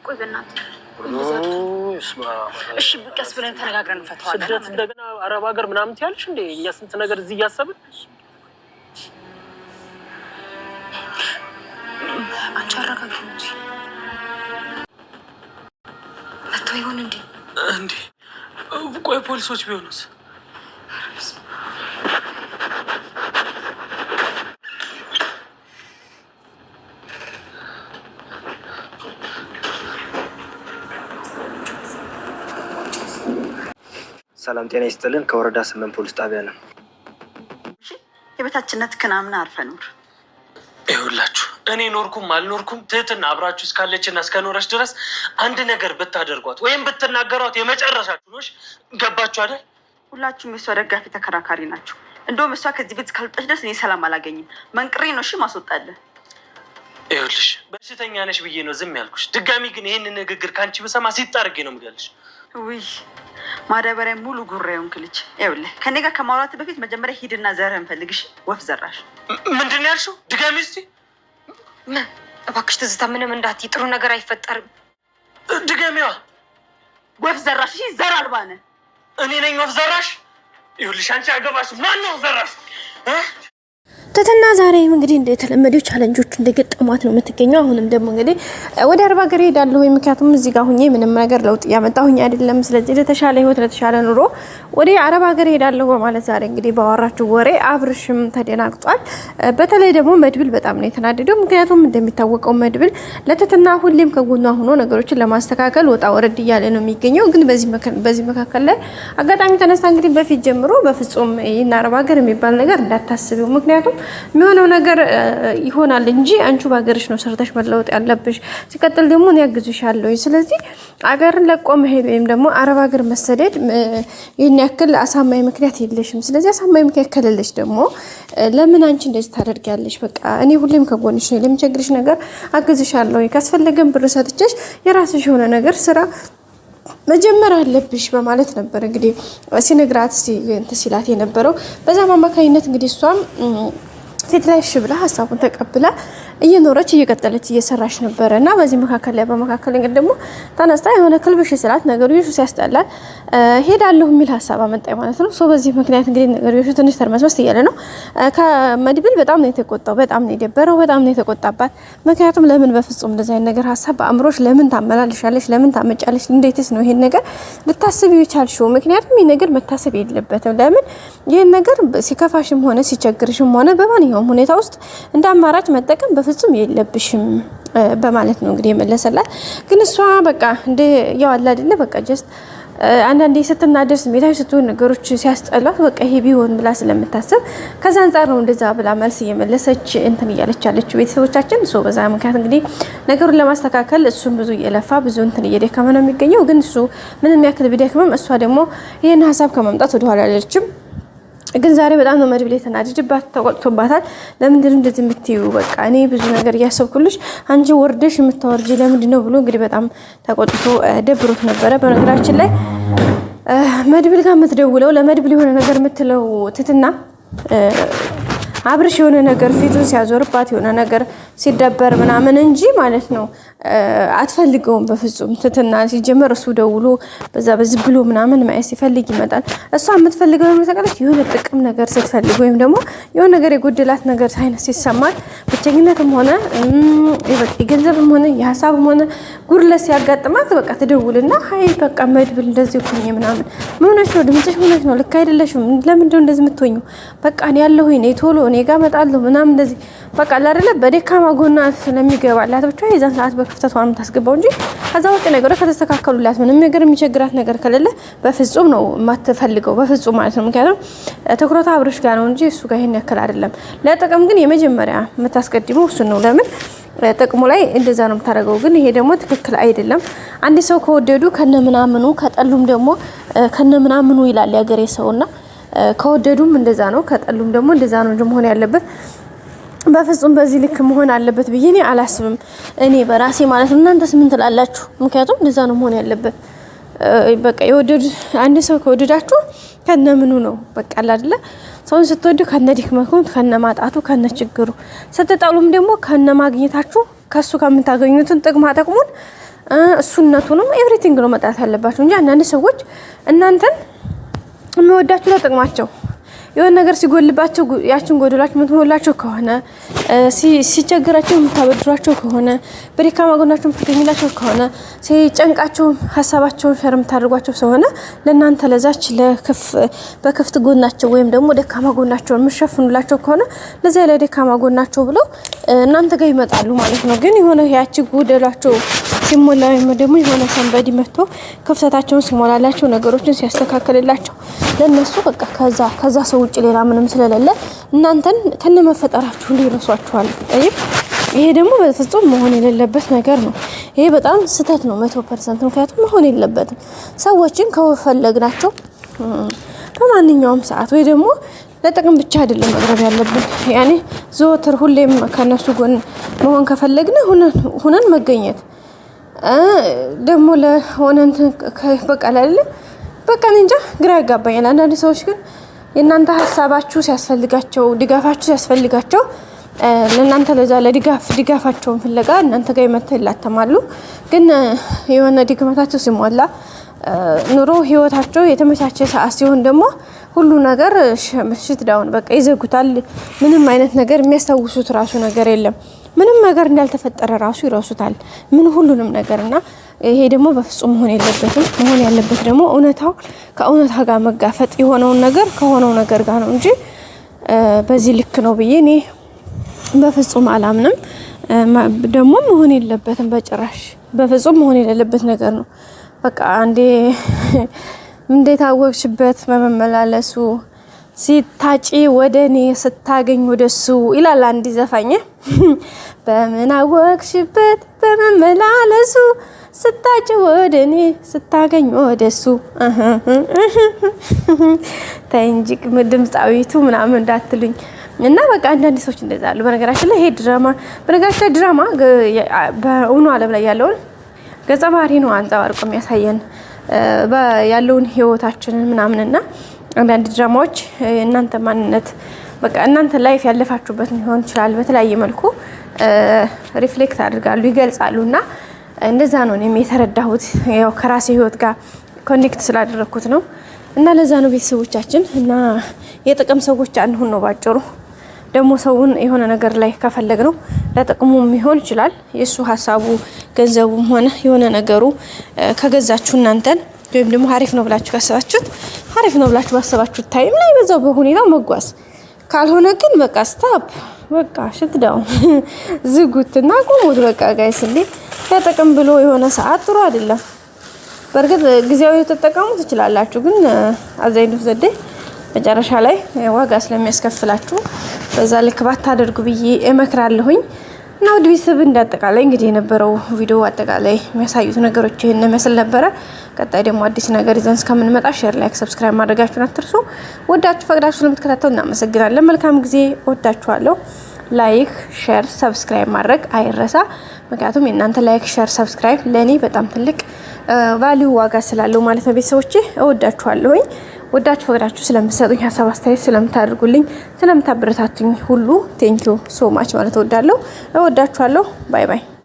ቆይ በእናትህ እስማ እሺ በቀስ ብለን ተነጋግረን እንፈታዋለን ስደት እንደገና አረብ ሀገር ምናምን ትያለሽ እንዴ እኛ ስንት ነገር እዚህ እያሰብን አንቺ አረጋግጥ እንጂ መጥቶ ይሆን እንዴ ቆይ ፖሊሶች ቢሆኑስ ሰላም ጤና ይስጥልን ከወረዳ 8 ፖሊስ ጣቢያ ነው እሺ የበታችነት ከናምና አርፈኑር ይሁላችሁ እኔ ኖርኩም አልኖርኩም ትህትና አብራችሁ እስካለችና እስከኖረች ድረስ አንድ ነገር ብታደርጓት ወይም ብትናገሯት የመጨረሻችሁ ነው ገባችሁ አይደል ሁላችሁም የሷ ደጋፊ ተከራካሪ ናችሁ እንደውም እሷ ከዚህ ቤት ካልወጣች ድረስ እኔ ሰላም አላገኝም መንቅሬ ነው እሺ ማስወጣለ ይሁልሽ በሽተኛ ነሽ ብዬ ነው ዝም ያልኩሽ ድጋሚ ግን ይሄን ንግግር ካንቺ በሰማ ሲጣርጌ ነው ምገልሽ ውይ ማዳበሪያ ሙሉ ጉራዩን ክልች ይኸውልህ ከኔ ጋር ከማውራት በፊት መጀመሪያ ሂድና ዘርህን ፈልግሽ ወፍ ዘራሽ ምንድን ነው ያልሽው ድጋሚ እስቲ እባክሽ ትዝታ ምንም እንዳትይ ጥሩ ነገር አይፈጠርም ድጋሚዋ ወፍ ዘራሽ ዘር አልባነ እኔ ነኝ ወፍ ዘራሽ ይኸውልሽ አንቺ አገባሽ ማን ነው ዘራሽ ትትና ዛሬ እንግዲህ እንደተለመደው ቻሌንጆች እንደገጠሟት ነው የምትገኘው አሁንም ደግሞ እንግዲህ ወደ አረብ ሀገር ሄዳለሁ ምክንያቱም እዚህ ጋር ሆኜ ምንም ነገር ለውጥ ያመጣሁኝ አይደለም ስለዚህ ለተሻለ ህይወት ለተሻለ ኑሮ ወደ አረብ ሀገር ሄዳለሁ በማለት ዛሬ እንግዲህ ባወራችሁ ወሬ አብርሽም ተደናግጧል በተለይ ደግሞ መድብል በጣም ነው የተናደደው ምክንያቱም እንደሚታወቀው መድብል ለትትና ሁሌም ከጎኗ ሆኖ ነገሮችን ለማስተካከል ወጣ ወረድ እያለ ነው የሚገኘው ግን በዚህ መካከል ላይ አጋጣሚ ተነስታ እንግዲህ በፊት ጀምሮ በፍጹም ይሄን አረብ ሀገር የሚባል ነገር እንዳታስቢው ምክንያቱም የሚሆነው ነገር ይሆናል እንጂ አንቺ ባገርሽ ነው ሰርተሽ መለወጥ ያለብሽ ሲቀጥል ደግሞ ነው ያግዙሻለሁ ስለዚህ አገርን ለቆ መሄድ ወይም ደግሞ አረብ ሀገር መሰደድ ይሄን ያክል አሳማኝ ምክንያት የለሽም ስለዚህ አሳማኝ ምክንያት ከሌለሽ ደግሞ ለምን አንቺ እንደዚህ ታደርጊያለሽ በቃ እኔ ሁሌም ከጎንሽ ነኝ ለምቸግርሽ ነገር አግዙሻለሁ ካስፈለገም ብር ሰጥቼሽ የራስሽ የሆነ ነገር ስራ መጀመር አለብሽ በማለት ነበር እንግዲህ ሲነግራት ሲላት የነበረው በዛ ማማካኝነት እንግዲህ እሷም ፊት ላይ ሽብላ ሐሳቡን ተቀብላ እየኖረች እየቀጠለች እየሰራች ነበርና በዚህ መካከል ላይ በመካከል እንግዲህ ደግሞ ተነስታ የሆነ ክልብሽ ስላት ነገሩ ይሹ ሲያስጠላ ሄዳለሁ የሚል ሐሳብ አመጣኝ ማለት ነው በዚህ ምክንያት እንግዲህ ነገሩ ይሹ ትንሽ ተርመስመስ እያለ ነው ከመድብል በጣም ነው የተቆጣው በጣም ነው የደበረው በጣም ነው የተቆጣባት ምክንያቱም ለምን በፍጹም እንደዚህ አይነት ነገር ሐሳብ በአምሮሽ ለምን ታመላልሻለሽ ለምን ታመጫለሽ እንዴትስ ነው ይሄን ነገር ልታስቢው ይቻልሽው ምክንያቱም ይሄ ነገር መታሰብ የለበትም ለምን ይሄን ነገር ሲከፋሽም ሆነ ሲቸግርሽም ሆነ በማንኛውም ሁኔታ ውስጥ እንደ አማራጭ መጠቀም በፍጹም የለብሽም በማለት ነው እንግዲህ የመለሰላት ግን እሷ በቃ እንደ ያው አለ አይደለ በቃ ጀስት አንዳንዴ ስትናደር ስሜታዊ ስትሆን ነገሮች ሲያስጠላት በቃ ይሄ ቢሆን ብላ ስለምታስብ ከዛ አንፃር ነው እንደዛ ብላ መልስ እየመለሰች እንትን እያለች ያለችው ቤተሰቦቻችን በዛ ምክንያት እንግዲህ ነገሩን ለማስተካከል እሱም ብዙ እየለፋ ብዙ እንትን እየደከመ ነው የሚገኘው ግን እሱ ምንም ያክል ቢደክምም እሷ ደግሞ ይሄን ሐሳብ ከማምጣት ወደ ኋላ አላለችም ግን ዛሬ በጣም ነው መድብል የተናደደባት ተቆጥቶባታል ለምንድን ነው እንደዚህ የምትዩ በቃ እኔ ብዙ ነገር ያሰብኩልሽ አንቺ ወርደሽ የምታወርጂ ለምንድን ነው ብሎ እንግዲህ በጣም ተቆጥቶ ደብሮት ነበረ በነገራችን ላይ መድብል ጋር የምትደውለው ለመድብል የሆነ ነገር የምትለው ትትና አብርሽ የሆነ ነገር ፊቱን ሲያዞርባት የሆነ ነገር ሲደበር ምናምን እንጂ ማለት ነው አትፈልገውም በፍጹም ትትና ሲጀመር እሱ ደውሎ በዛ በዚህ ብሎ ምናምን ማይስ ሲፈልግ ይመጣል እሷ የምትፈልገው መሰቀለች የሆነ ጥቅም ነገር ስትፈልግ ወይም ደግሞ የሆነ ነገር የጎደላት ነገር ሳይነስ ሲሰማት ብቸኝነትም ሆነ የገንዘብም ሆነ የሐሳብም ሆነ ጉድለት ሲያጋጥማት በቃ ትደውልና ሃይ በቃ መድብል እንደዚህ ሆኜ ምናምን ምን ሆነሽ ነው ድምጽሽ ምን ሆነሽ ነው ልክ አይደለሽም ለምን ነው እንደዚህ የምትሆኚው በቃ እኔ ያለሁኝ እኔ ቶሎ እኔ ጋር መጣለሁ ምናምን እንደዚህ በቃ አይደለ በደካማ ጎና ስለሚገባላት ብቻ የዛን ሰዓት በክፍተቷን ታስገባው እንጂ ከዛ ወጥ ነገር ከተስተካከሉላት ምንም ነገር የሚቸግራት ነገር ከሌለ በፍጹም ነው ማትፈልገው በፍጹም ማለት ነው ምክንያቱም ትኩረቷ አብርሽ ጋር ነው እንጂ እሱ ጋር ይሄን ያክል አይደለም ለጥቅም ግን የመጀመሪያ የምታስቀድመው እሱ ነው ለምን ጥቅሙ ላይ እንደዛ ነው የምታደርገው ግን ይሄ ደግሞ ትክክል አይደለም አንድ ሰው ከወደዱ ከነምናምኑ ከጠሉም ደግሞ ከነምናምኑ ይላል ያገሬ ሰውና ከወደዱም እንደዛ ነው ከጠሉም ደግሞ እንደዛ ነው መሆን ያለበት በፍጹም በዚህ ልክ መሆን አለበት ብዬ እኔ አላስብም እኔ በራሴ ማለት ነው እናንተስ ምን ትላላችሁ ምክንያቱም እንደዛ ነው መሆን ያለበት በቃ የወደዱ አንድ ሰው ከወደዳችሁ ከነምኑ ነው በቃ አይደለ ሰውን ስትወዱ ከነ ድክመቱ ከነ ማጣቱ ከነ ችግሩ ስትጠሉም ደግሞ ከነ ማግኘታችሁ ከሱ ከምታገኙትን ጥቅማ ጥቅሙን እሱነቱንም ኤቭሪቲንግ ነው መጣት ያለባቸው እንጂ አንዳንድ ሰዎች እናንተን የሚወዳችሁ ለጥቅማቸው የሆነ ነገር ሲጎልባቸው ያችን ጎደላችሁ የምትሞላቸው ከሆነ ሲቸግራቸው የምታበድሯቸው ከሆነ በደካማ ጎናቸው የምትገኙላቸው ከሆነ ሲጨንቃቸው ሀሳባቸውን ሸር የምታደርጓቸው ስለሆነ ለእናንተ ለዛች በክፍት ጎናቸው ወይም ደግሞ ደካማ ጎናቸውን የምትሸፍኑላቸው ከሆነ ለዛ ለደካማ ጎናቸው ብለው እናንተ ጋር ይመጣሉ ማለት ነው። ግን የሆነ ያቺ ጎደላቸው ሲሞላ ወይም ደግሞ የሆነ ሰንበዲ መጥቶ ክፍተታቸውን ሲሞላላቸው ነገሮችን ሲያስተካክልላቸው ለነሱ በቃ ከዛ ሰው ውጭ ሌላ ምንም ስለሌለ እናንተን ከነመፈጠራችሁ ሊረሷችኋል። ይሄ ደግሞ በፍጹም መሆን የሌለበት ነገር ነው። ይሄ በጣም ስህተት ነው 100%። ምክንያቱም መሆን የለበትም። ሰዎችን ከፈለግናቸው በማንኛውም ሰዓት ወይ ደግሞ ለጥቅም ብቻ አይደለም መቅረብ ያለብን። ያኔ ዘወትር ሁሌም ከነሱ ጎን መሆን ከፈለግን ሁነን መገኘት ደግሞ ለሆነ በቃ አይደለ በቃ እንጃ ግራ ያጋባኛል። አንዳንድ ሰዎች ግን የእናንተ ሀሳባችሁ ሲያስፈልጋቸው ድጋፋችሁ ሲያስፈልጋቸው ለእናንተ ለዛ ድጋፋቸውን ፍለጋ እናንተ ጋር ይመጣ ይላተማሉ። ግን የሆነ ድክመታቸው ሲሟላ ኑሮ ህይወታቸው የተመቻቸ ሰዓት ሲሆን ደግሞ ሁሉ ነገር ሽት ዳውን በቃ ይዘጉታል። ምንም አይነት ነገር የሚያስታውሱት ራሱ ነገር የለም። ምንም ነገር እንዳልተፈጠረ ራሱ ይረሱታል። ሁሉንም ነገርና ይሄ ደግሞ በፍጹም መሆን የለበትም። መሆን ያለበት ደግሞ እውነታው ከእውነታ ጋር መጋፈጥ የሆነውን ነገር ከሆነው ነገር ጋር ነው እንጂ በዚህ ልክ ነው ብዬ እኔ በፍጹም አላምንም። ደግሞ መሆን የለበትም በጭራሽ በፍጹም መሆን የሌለበት ነገር ነው። በቃ አንዴ እንዴት አወቅሽበት በመመላለሱ ሲታጪ ወደኔ ስታገኝ ወደሱ ይላል አንዲ ዘፋኝ። በምን አወቅሽበት በመመላለሱ ስታጪ ወደኔ ስታገኝ ወደሱ ታንጂ ድምጻዊቱ ምናምን እንዳትሉኝ እና በቃ አንዳንድ ሰዎች እንደዛ አሉ። በነገራችን ላይ ይሄ ድራማ በእውኑ ዓለም ላይ ያለውን ገጸ ባህሪ ነው አንጸባርቆ የሚያሳየን ያለውን ህይወታችንን ምናምንና አንዳንድ ድራማዎች እናንተ ማንነት በቃ እናንተ ላይፍ ያለፋችሁበት ሊሆን ይችላል በተለያየ መልኩ ሪፍሌክት አድርጋሉ ይገልጻሉና እንደዛ ነው እኔም የተረዳሁት። ያው ከራሴ ህይወት ጋር ኮኔክት ስላደረኩት ነው። እና ለዛ ነው ቤተሰቦቻችን እና የጥቅም ሰዎች አንሁን ነው ባጭሩ። ደግሞ ሰውን የሆነ ነገር ላይ ከፈለግ ነው ለጥቅሙም ሊሆን ይችላል የሱ ሐሳቡ ገንዘቡም ሆነ የሆነ ነገሩ ከገዛችሁ እናንተን ወይም ደግሞ አሪፍ ነው ብላችሁ ካሰባችሁት አሪፍ ነው ብላችሁ ባሰባችሁት ታይም ላይ በዛው በሁኔታው መጓዝ ካልሆነ ግን በቃ ስታፕ በቃ ሽትዳው ዝጉትና ቆሙት። በቃ ጋይስ እንዴ ለጥቅም ብሎ የሆነ ሰዓት ጥሩ አይደለም። በርግጥ ጊዜያዊ ተጠቀሙ ትችላላችሁ፣ ግን አዛይዱ ዘዴ መጨረሻ ላይ ዋጋ ስለሚያስከፍላችሁ በዛ ልክ ባታደርጉ ብዬ እመክራለሁኝ። እና ውድ ቤተሰብ እንዳጠቃላይ እንግዲህ የነበረው ቪዲዮ አጠቃላይ የሚያሳዩት ነገሮች ይሄን መስል ነበረ። ቀጣይ ደግሞ አዲስ ነገር ይዘን እስከምንመጣ ሼር፣ ላይክ፣ ሰብስክራይብ ማድረጋችሁን አትርሱ። ወዳችሁ ፈቅዳችሁ ስለምትከታተሉ እናመሰግናለን። መልካም ጊዜ። ወዳችኋለሁ። ላይክ፣ ሼር፣ ሰብስክራይብ ማድረግ አይረሳ። ምክንያቱም የእናንተ ላይክ፣ ሼር፣ ሰብስክራይብ ለኔ በጣም ትልቅ ቫልዩ ዋጋ ስላለው ማለት ነው። ቤተሰቦቼ እወዳችኋለሁኝ። ወዳችሁ ፈቅዳችሁ ስለምትሰጡኝ ሀሳብ አስተያየት ስለምታደርጉልኝ ስለምታበረታቱኝ ሁሉ ቴንኪዩ ሶ ማች ማለት እወዳለሁ። እወዳችኋለሁ። ባይ ባይ።